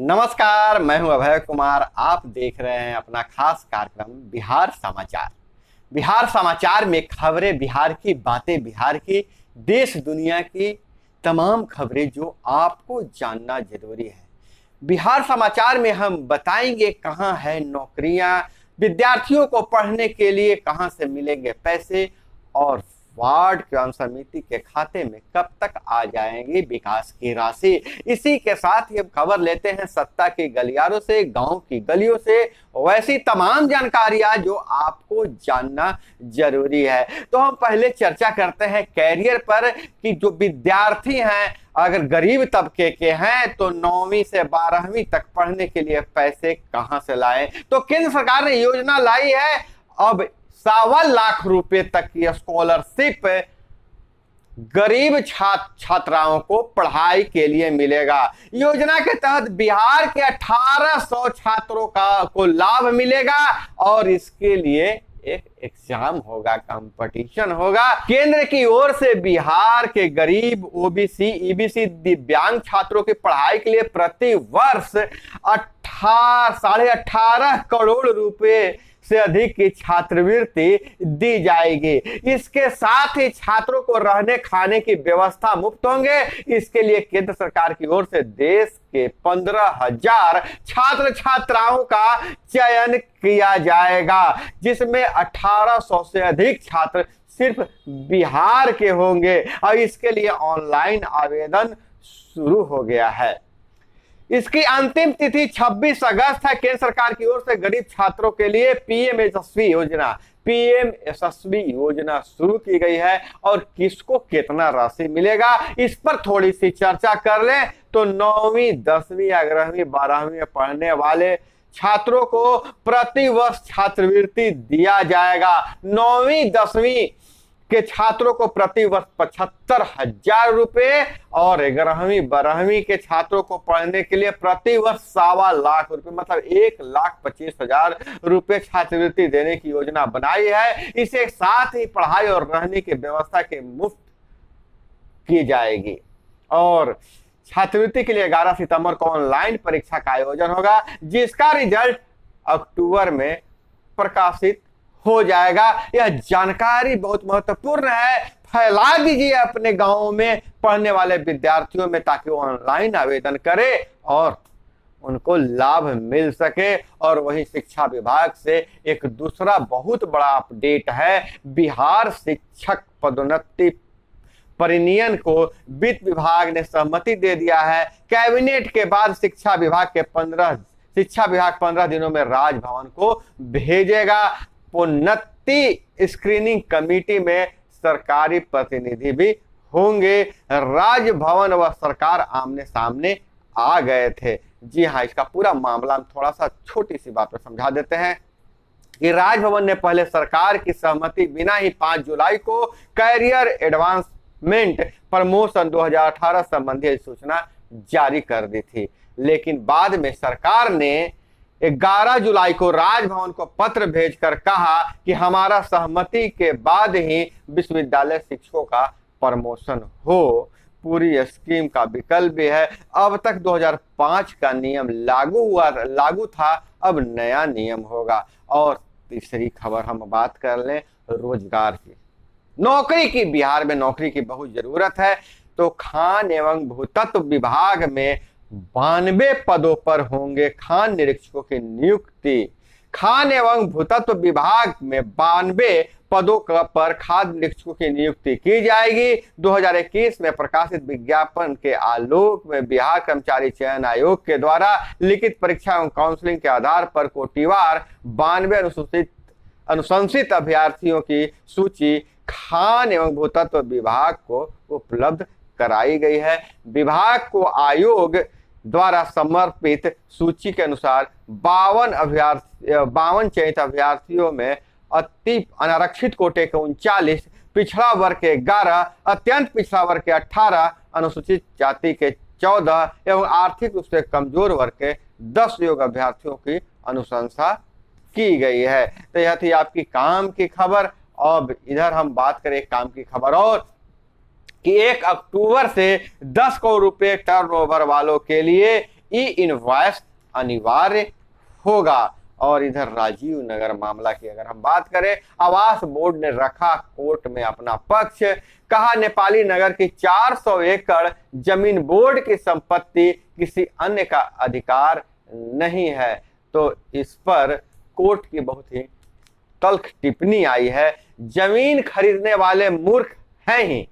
नमस्कार, मैं हूं अभय कुमार। आप देख रहे हैं अपना खास कार्यक्रम बिहार समाचार। बिहार समाचार में खबरें बिहार की, बातें बिहार की, देश दुनिया की तमाम खबरें जो आपको जानना जरूरी है। बिहार समाचार में हम बताएंगे कहां है नौकरियां, विद्यार्थियों को पढ़ने के लिए कहां से मिलेंगे पैसे और वार्ड एवं समिति के खाते में कब तक आ जाएंगी विकास की राशि। इसी के साथ ही हम खबर लेते हैं सत्ता के गलियारों से, गांव की गलियों से, वैसी तमाम जानकारियां जो आपको जानना जरूरी है। तो हम पहले चर्चा करते हैं कैरियर पर कि जो विद्यार्थी हैं, अगर गरीब तबके के हैं तो 9वीं से 12वीं तक पढ़ने के लिए पैसे कहां से लाएं। तो केंद्र सरकार ने योजना लाई है, अब 1.25 लाख रुपए तक की स्कॉलरशिप गरीब छात्राओं को पढ़ाई के लिए मिलेगा। योजना के तहत बिहार के 1800 छात्रों को लाभ मिलेगा और इसके लिए एक एग्जाम होगा, कंपटीशन होगा। केंद्र की ओर से बिहार के गरीब, ओबीसी, ईबीसी, दिव्यांग छात्रों की पढ़ाई के लिए प्रति वर्ष 18.5 करोड़ रुपए से अधिक की छात्रवृत्ति दी जाएगी। इसके साथ ही छात्रों को रहने खाने की व्यवस्था मुफ्त होंगे। इसके लिए केंद्र सरकार की ओर से देश के 15,000 छात्र छात्राओं का चयन किया जाएगा, जिसमें 1800 से अधिक छात्र सिर्फ बिहार के होंगे और इसके लिए ऑनलाइन आवेदन शुरू हो गया है। इसकी अंतिम तिथि 26 अगस्त है। केंद्र सरकार की ओर से गरीब छात्रों के लिए पीएम यशस्वी योजना शुरू की गई है और किसको कितना राशि मिलेगा इस पर थोड़ी सी चर्चा कर लें तो 9वीं, 10वीं, 11वीं, 12वीं में पढ़ने वाले छात्रों को प्रति वर्ष छात्रवृत्ति दिया जाएगा। 9वीं, 10वीं के छात्रों को प्रति वर्ष 75,000 रुपए और 11वीं, 12वीं के छात्रों को पढ़ने के लिए प्रति वर्ष 1.25 लाख रुपए, मतलब 1,25,000 रुपए छात्रवृत्ति देने की योजना बनाई है। इसे साथ ही पढ़ाई और रहने की व्यवस्था के मुफ्त की जाएगी और छात्रवृत्ति के लिए 11 सितंबर को ऑनलाइन परीक्षा का आयोजन होगा, जिसका रिजल्ट अक्टूबर में प्रकाशित हो जाएगा। यह जानकारी बहुत महत्वपूर्ण है, फैला दीजिए अपने गांवों में पढ़ने वाले विद्यार्थियों में ताकि वो ऑनलाइन आवेदन करें और उनको लाभ मिल सके। और वहीं शिक्षा विभाग से एक दूसरा बहुत बड़ा अपडेट है, बिहार शिक्षक पदोन्नति परिनियन को वित्त विभाग ने सहमति दे दिया है। कैबिनेट के बाद शिक्षा विभाग 15 दिनों में राजभवन को भेजेगा। उन्नति स्क्रीनिंग कमेटी में सरकारी प्रतिनिधि भी होंगे। राजभवन व सरकार आमने सामने आ गए थे। जी हाँ, इसका पूरा मामला हम थोड़ा सा छोटी सी बात पर समझा देते हैं कि राजभवन ने पहले सरकार की सहमति बिना ही 5 जुलाई को कैरियर एडवांसमेंट प्रमोशन 2018 संबंधी सूचना जारी कर दी थी, लेकिन बाद में सरकार ने 11 जुलाई को राजभवन को पत्र भेजकर कहा कि हमारा सहमति के बाद ही विश्वविद्यालय शिक्षकों का प्रमोशन हो। पूरी स्कीम का विकल्प भी है। अब तक 2005 का नियम लागू था, अब नया नियम होगा। और तीसरी खबर हम बात कर लें रोजगार की, नौकरी की। बिहार में नौकरी की बहुत जरूरत है, तो खान एवं भूतत्व विभाग में 92 पदों पर होंगे खान निरीक्षकों की नियुक्ति। खान एवं भूतत्व विभाग में 92 पदों पर खान निरीक्षकों की नियुक्ति की जाएगी। 2021 में प्रकाशित विज्ञापन के आलोक में बिहार कर्मचारी चयन आयोग के द्वारा लिखित परीक्षा एवं काउंसलिंग के आधार पर कोटिवार 92 अनुशंसित अभ्यर्थियों की सूची खान एवं भूतत्व विभाग को उपलब्ध कराई गई है। विभाग को आयोग द्वारा समर्पित सूची के अनुसार 52 चयनित अभ्यर्थियों में अति अनारक्षित कोटे के 39, पिछड़ा वर्ग के 11, अत्यंत पिछड़ा वर्ग के 18, अनुसूचित जाति के 14 एवं आर्थिक रूप से कमजोर वर्ग के 10 योग्य अभ्यर्थियों की अनुशंसा की गई है। तो यह थी आपकी काम की खबर। अब इधर हम बात करें काम की खबर और कि 1 अक्टूबर से 10 करोड़ रुपए टर्नओवर वालों के लिए ई इनवॉइस अनिवार्य होगा। और इधर राजीव नगर मामला की अगर हम बात करें, आवास बोर्ड ने रखा कोर्ट में अपना पक्ष। कहा नेपाली नगर की 400 एकड़ जमीन बोर्ड की संपत्ति, किसी अन्य का अधिकार नहीं है। तो इस पर कोर्ट की बहुत ही तल्ख टिप्पणी आई है। जमीन खरीदने वाले मूर्ख हैं ही,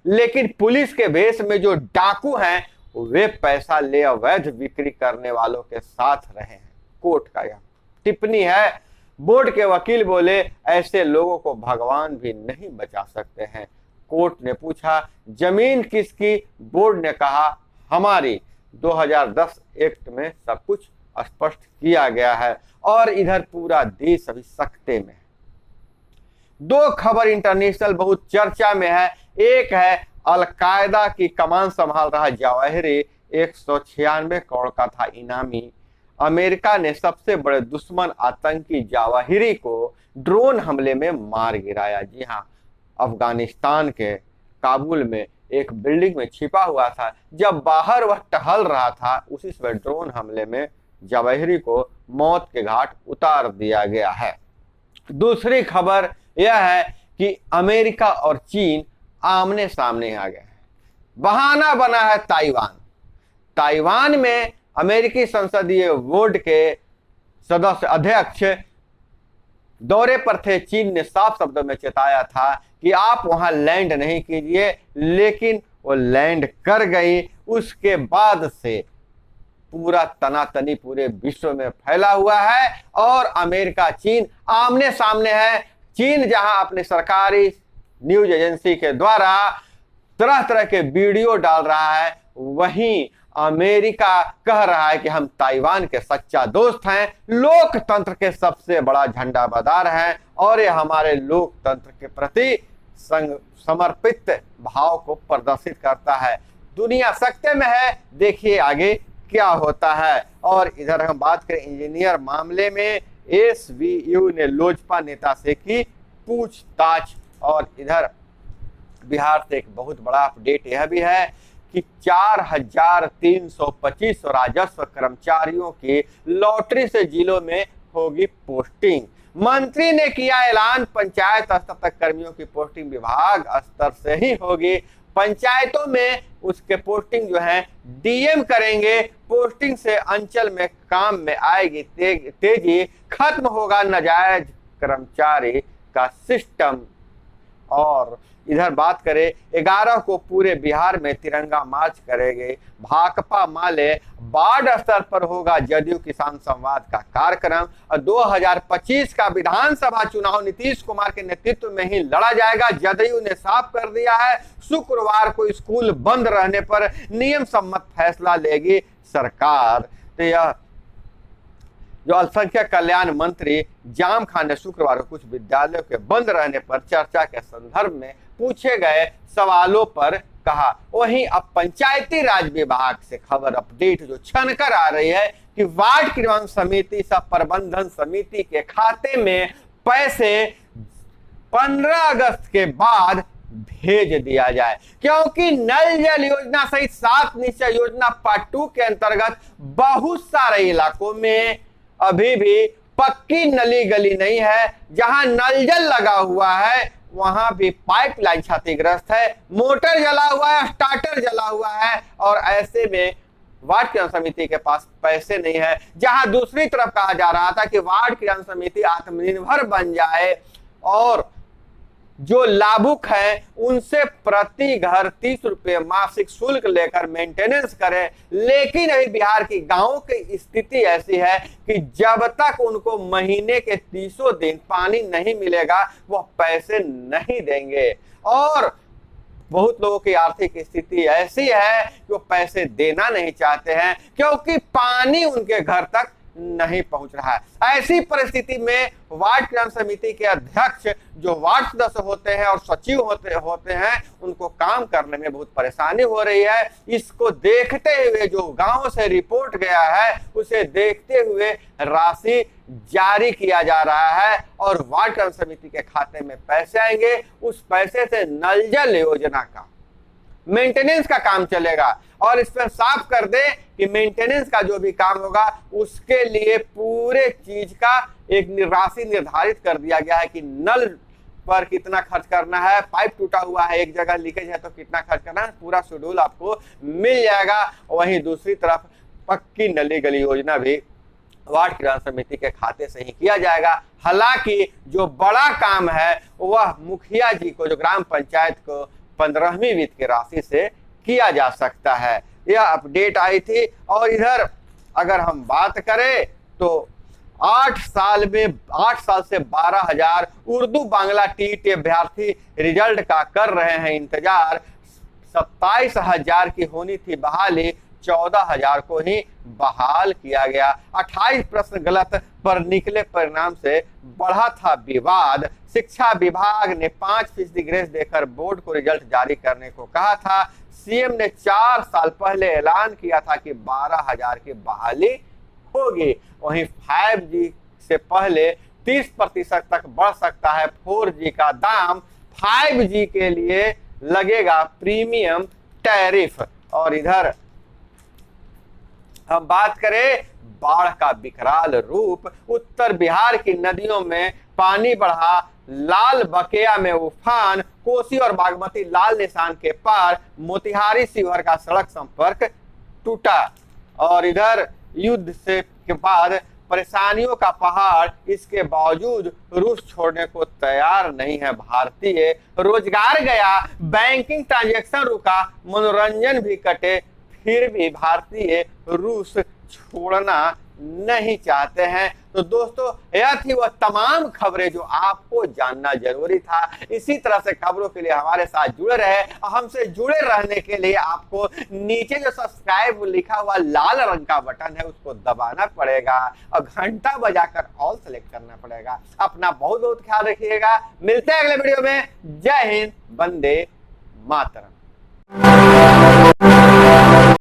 लेकिन पुलिस के भेष में जो डाकू हैं वे पैसा ले अवैध बिक्री करने वालों के साथ रहे हैं। कोर्ट का यह टिप्पणी है। बोर्ड के वकील बोले, ऐसे लोगों को भगवान भी नहीं बचा सकते हैं। कोर्ट ने पूछा, जमीन किसकी? बोर्ड ने कहा, हमारी। 2010 एक्ट में सब कुछ स्पष्ट किया गया है। और इधर पूरा देश अभी सख्ते में है। दो खबर इंटरनेशनल बहुत चर्चा में है। एक है अलकायदा की कमान संभाल रहा जवाहिरी, 196 करोड़ का था इनामी। अमेरिका ने सबसे बड़े दुश्मन आतंकी जवाहिरी को ड्रोन हमले में मार गिराया। जी हाँ, अफगानिस्तान के काबुल में एक बिल्डिंग में छिपा हुआ था। जब बाहर वह टहल रहा था, उसी समय ड्रोन हमले में जवाहिरी को मौत के घाट उतार दिया गया है। दूसरी खबर यह है कि अमेरिका और चीन आमने सामने आ गए हैं। बहाना बना है ताइवान। ताइवान में अमेरिकी संसदीय बोर्ड के सदस्य अध्यक्ष दौरे पर थे। चीन ने साफ शब्दों में चेताया था कि आप वहां लैंड नहीं कीजिए, लेकिन वो लैंड कर गई। उसके बाद से पूरा तनातनी पूरे विश्व में फैला हुआ है और अमेरिका चीन आमने सामने है। चीन जहां अपने सरकारी न्यूज एजेंसी के द्वारा तरह तरह के वीडियो डाल रहा है, वहीं अमेरिका कह रहा है कि हम ताइवान के सच्चा दोस्त हैं, लोकतंत्र के सबसे बड़ा झंडाबरदार हैं और ये हमारे लोकतंत्र के प्रति समर्पित भाव को प्रदर्शित करता है। दुनिया सख्ते में है, देखिए आगे क्या होता है। और इधर हम बात करें इंजीनियर मामले में, एसवीयू ने लोजपा नेता से की पूछताछ। और इधर बिहार से एक बहुत बड़ा अपडेट यह भी है कि 4325 राजस्व कर्मचारियों की लॉटरी से जिलों में होगी पोस्टिंग। मंत्री ने किया ऐलान, पंचायत स्तर तक कर्मियों की पोस्टिंग विभाग स्तर से ही होगी। पंचायतों में उसके पोस्टिंग जो है डीएम करेंगे। पोस्टिंग से अंचल में काम में आएगी तेजी, खत्म होगा नाजायज कर्मचारी का सिस्टम। और इधर बात करें, 11 को पूरे बिहार में तिरंगा मार्च करेंगे भाकपा माले। वार्ड स्तर पर होगा जदयू किसान संवाद का कार्यक्रम। और 2025 का विधानसभा चुनाव नीतीश कुमार के नेतृत्व में ही लड़ा जाएगा। जदयू ने साफ कर दिया है, शुक्रवार को स्कूल बंद रहने पर नियम सम्मत फैसला लेगी सरकार। तो यह जो अल्पसंख्यक कल्याण मंत्री जाम खान ने शुक्रवार को कुछ विद्यालयों के बंद रहने पर चर्चा के संदर्भ में पूछे गए सवालों पर कहा। वहीं अब पंचायती राज विभाग से खबर अपडेट जो छनकर आ रही है कि वार्ड क्रियान्वयन समिति सब प्रबंधन समिति के खाते में पैसे 15 अगस्त के बाद भेज दिया जाए, क्योंकि नल जल योजना सहित 7 निश्चय योजना पार्ट 2 के अंतर्गत बहुत सारे इलाकों में अभी भी पक्की नली गली नहीं है। जहां नल जल लगा हुआ है वहां भी पाइपलाइन क्षतिग्रस्त है, मोटर जला हुआ है, स्टार्टर जला हुआ है। और ऐसे में वार्ड क्रियान्वयन समिति के पास पैसे नहीं है। जहां दूसरी तरफ कहा जा रहा था कि वार्ड क्रियान्वयन समिति आत्मनिर्भर बन जाए और जो लाभुक हैं उनसे प्रति घर 30 रुपए मासिक शुल्क लेकर मेंटेनेंस करें। लेकिन अभी बिहार की गांवों की स्थिति ऐसी है कि जब तक उनको महीने के 30 दिन पानी नहीं मिलेगा वह पैसे नहीं देंगे। और बहुत लोगों की आर्थिक स्थिति ऐसी है कि वो पैसे देना नहीं चाहते हैं, क्योंकि पानी उनके घर तक नहीं पहुंच रहा है। ऐसी परिस्थिति में वार्ड क्रियान्वयन समिति के अध्यक्ष जो वार्ड सदस्य होते हैं और सचिव होते हैं उनको काम करने में बहुत परेशानी हो रही है। इसको देखते हुए जो गांव से रिपोर्ट गया है उसे देखते हुए राशि जारी किया जा रहा है और वार्ड क्रियान्वयन समिति के खाते में पैसे आएंगे। उस पैसे से नल जल योजना का मेंटेनेंस का काम चलेगा और इस पर साफ कर दे कि मेंटेनेंस का जो भी काम होगा उसके लिए पूरे चीज का एक राशि निर्धारित कर दिया गया है कि नल पर कितना खर्च करना है, पाइप टूटा हुआ है, एक जगह लीकेज है तो कितना खर्च करना है, पूरा शेड्यूल आपको मिल जाएगा। वहीं दूसरी तरफ पक्की नली गली योजना भी वार्ड कल्याण समिति के खाते से ही किया जाएगा। हालांकि जो बड़ा काम है वह मुखिया जी को, जो ग्राम पंचायत को 15वीं वित्त की राशि से किया जा सकता है। यह अपडेट आई थी। और इधर अगर हम बात करें तो 8 साल से 12,000 उर्दू बांग्ला टीईटी अभ्यर्थी रिजल्ट का कर रहे हैं इंतजार। 27,000 की होनी थी बहाली, 14,000 को ही बहाल किया गया। 28 प्रश्न गलत पर निकले परिणाम से बढ़ा था विवाद। शिक्षा विभाग ने 5% ग्रेस देकर बोर्ड को रिजल्ट जारी करने को कहा था। सीएम ने 4 साल पहले ऐलान किया था कि 12,000 की बहाली होगी। वहीं 5G से पहले 30% तक बढ़ सकता है 4G का दाम। 5G के लिए लगेगा प्रीमियम टैरिफ। और इधर हम बात करें बाढ़ का विकराल रूप। उत्तर बिहार की नदियों में पानी बढ़ा, लाल बकेया में उफान, कोसी और बागमती लाल निशान के पार, मोतिहारी शिवहर का सड़क संपर्क टूटा। और इधर युद्ध से के बाद परेशानियों का पहाड़, इसके बावजूद रूस छोड़ने को तैयार नहीं है भारतीय। रोजगार गया, बैंकिंग ट्रांजैक्शन रुका, मनोरंजन भी कटे, फिर भी भारतीय रूस छोड़ना नहीं चाहते हैं। तो दोस्तों यह थी वह तमाम खबरें जो आपको जानना जरूरी था। इसी तरह से खबरों के लिए हमारे साथ जुड़े रहे। हमसे जुड़े रहने के लिए आपको नीचे जो सब्सक्राइब लिखा हुआ लाल रंग का बटन है उसको दबाना पड़ेगा और घंटा बजाकर ऑल सेलेक्ट करना पड़ेगा। अपना बहुत बहुत ख्याल रखिएगा। मिलते हैं अगले वीडियो में। जय हिंद, वंदे मातरम।